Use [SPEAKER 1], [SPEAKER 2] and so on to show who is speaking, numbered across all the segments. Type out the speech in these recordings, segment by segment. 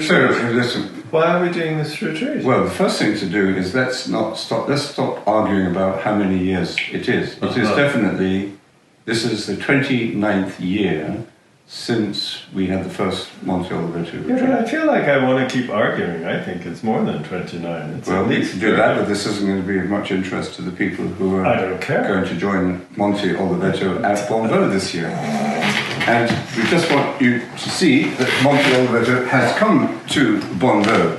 [SPEAKER 1] So, listen.
[SPEAKER 2] Why are we doing this retreat?
[SPEAKER 1] Well, the first thing to do is let's stop arguing about how many years it is. It is definitely, this is the 29th year since we had the first Monte Oliveto retreat.
[SPEAKER 2] Yeah, but I feel like I want to keep arguing. I think it's more than 29. It's
[SPEAKER 1] Well,
[SPEAKER 2] at
[SPEAKER 1] we
[SPEAKER 2] least
[SPEAKER 1] can do that, but this isn't going to be of much interest to the people who are going to join Monte Oliveto at Bonnevaux this year. And we just want you to see that Monte Oliveto has come to Bonnevaux.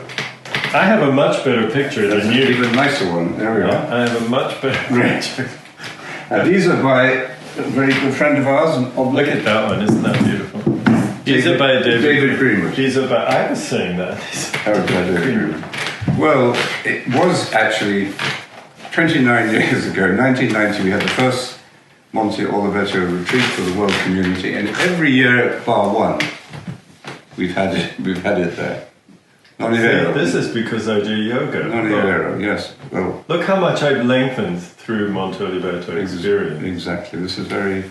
[SPEAKER 2] I have a much better picture than you.
[SPEAKER 1] Even nicer one. There we are.
[SPEAKER 2] I have a much better picture.
[SPEAKER 1] These are by a very good friend of ours.
[SPEAKER 2] Look at that one, isn't that beautiful? These are by
[SPEAKER 1] David Freeman.
[SPEAKER 2] These are by, I was saying that.
[SPEAKER 1] David Freeman. Well, it was actually 29 years ago, 1990, we had the first Monte Oliveto retreat for the world community, and every year bar one, we've had it there.
[SPEAKER 2] This is because I do yoga.
[SPEAKER 1] Yes. Well,
[SPEAKER 2] look how much I've lengthened through Monte Oliveto experience.
[SPEAKER 1] Exactly. This is very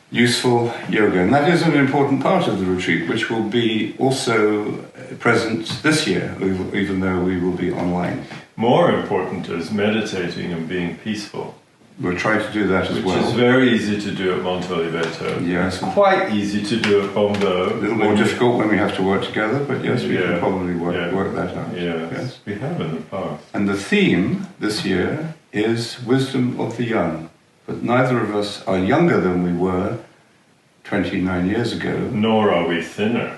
[SPEAKER 1] useful yoga, and that is an important part of the retreat, which will be also present this year, even though we will be online.
[SPEAKER 2] More important is meditating and being peaceful.
[SPEAKER 1] We'll try to do that as well.
[SPEAKER 2] Which is very easy to do at Monte Oliveto.
[SPEAKER 1] Yes.
[SPEAKER 2] It's quite easy to do at Bonnevaux.
[SPEAKER 1] A little more difficult when we have to work together, but yes, we can probably work that out.
[SPEAKER 2] Yes, we have in the past.
[SPEAKER 1] And the theme this year is wisdom of the young. But neither of us are younger than we were 29 years ago.
[SPEAKER 2] Nor are we thinner.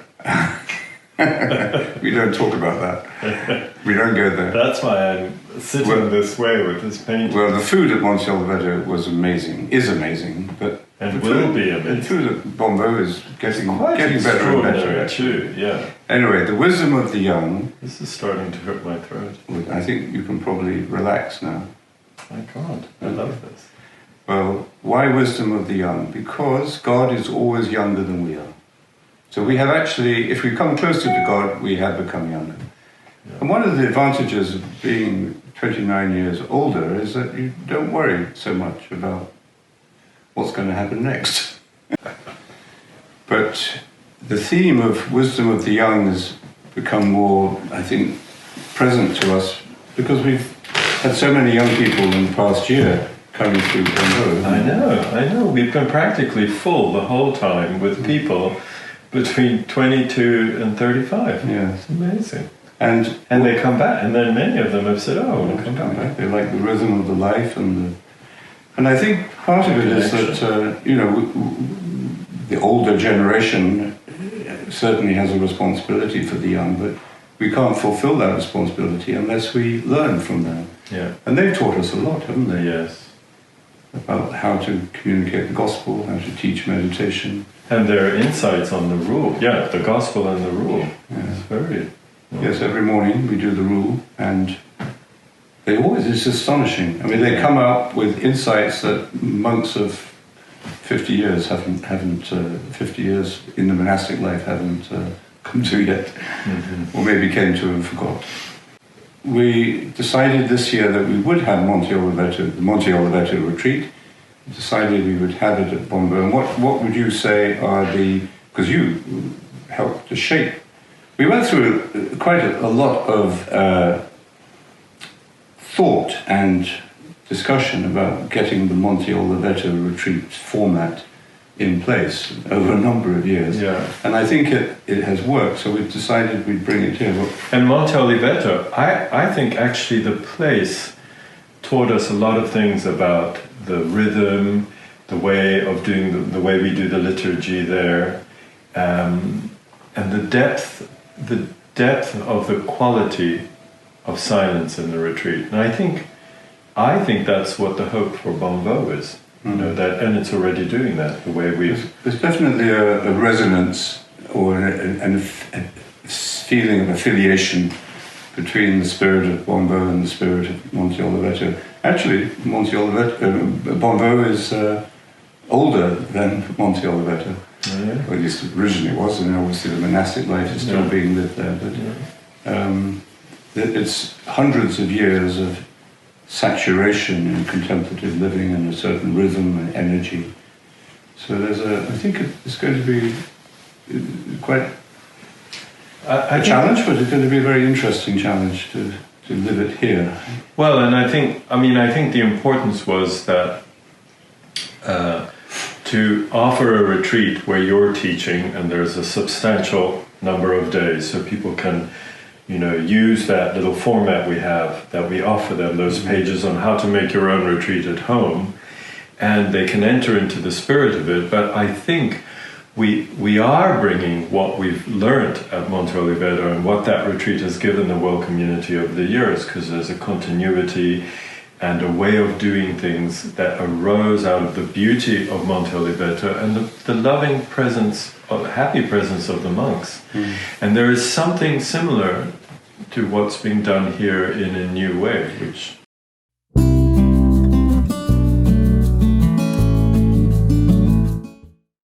[SPEAKER 1] We don't talk about that. We don't go there.
[SPEAKER 2] That's why I'm sitting this way with this painting.
[SPEAKER 1] Well, the food at Monte Oliveto was amazing, is amazing, but
[SPEAKER 2] and will be amazing.
[SPEAKER 1] The food at Bonnevaux is getting better and better.
[SPEAKER 2] Too, yeah.
[SPEAKER 1] Anyway, the wisdom of the young.
[SPEAKER 2] This is starting to hurt my throat.
[SPEAKER 1] I think you can probably relax now.
[SPEAKER 2] I can't. I love this.
[SPEAKER 1] Well, why wisdom of the young? Because God is always younger than we are. So we have actually, if we come closer to God, we have become younger. Yeah. And one of the advantages of being 29 years older is that you don't worry so much about what's going to happen next. But the theme of wisdom of the young has become more, I think, present to us because we've had so many young people in the past year coming through Bonnevaux.
[SPEAKER 2] I know. We've been practically full the whole time with people between 22 and 35.
[SPEAKER 1] Yeah.
[SPEAKER 2] It's amazing.
[SPEAKER 1] And
[SPEAKER 2] they come back, and then many of them have said, oh, I want to come back.
[SPEAKER 1] They like the rhythm of the life, and I think part of it is that, the older generation certainly has a responsibility for the young, but we can't fulfill that responsibility unless we learn from them.
[SPEAKER 2] Yeah.
[SPEAKER 1] And they've taught us a lot, haven't they?
[SPEAKER 2] Yes.
[SPEAKER 1] About how to communicate the gospel, how to teach meditation.
[SPEAKER 2] And their insights on the rule. Yeah, the gospel and the rule.
[SPEAKER 1] Yeah.
[SPEAKER 2] It's very...
[SPEAKER 1] Yes, every morning we do the rule, and it's astonishing. I mean, they come out with insights that monks of 50 years 50 years in the monastic life haven't come to yet, or maybe came to and forgot. We decided this year that we would have the Monte Oliveto retreat. We decided we would have it at Bonnevaux. And what would you say are because you helped to shape. We went through quite a lot of thought and discussion about getting the Monte Oliveto retreat format in place over a number of years.
[SPEAKER 2] Yeah.
[SPEAKER 1] And I think it has worked, so we've decided we'd bring it here.
[SPEAKER 2] And Monte Oliveto, I think actually the place taught us a lot of things about the rhythm, the way of doing the way we do the liturgy there, and the depth of the quality of silence in the retreat. And I think that's what the hope for Bonnevaux is. You know, and it's already doing that, the way we've...
[SPEAKER 1] There's definitely a resonance or a feeling of affiliation between the spirit of Bonnevaux and the spirit of Monte Oliveto. Actually, Bonnevaux is older than Monte Oliveto.
[SPEAKER 2] Oh, yeah.
[SPEAKER 1] Or at least originally was, and obviously the monastic life is still being lived there. But it's hundreds of years of saturation in contemplative living and a certain rhythm and energy. So I think it's going to be quite
[SPEAKER 2] I
[SPEAKER 1] a
[SPEAKER 2] think-
[SPEAKER 1] challenge, but it's going to be a very interesting challenge to live it here.
[SPEAKER 2] Well, and I think the importance was that to offer a retreat where you're teaching and there's a substantial number of days, so people can, use that little format we have that we offer them, those pages on how to make your own retreat at home, and they can enter into the spirit of it. But I think we are bringing what we've learned at Monte Oliveto and what that retreat has given the world community over the years, because there's a continuity and a way of doing things that arose out of the beauty of Monte Oliveto and the loving presence, happy presence of the monks. And there is something similar to what's being done here in a new way, which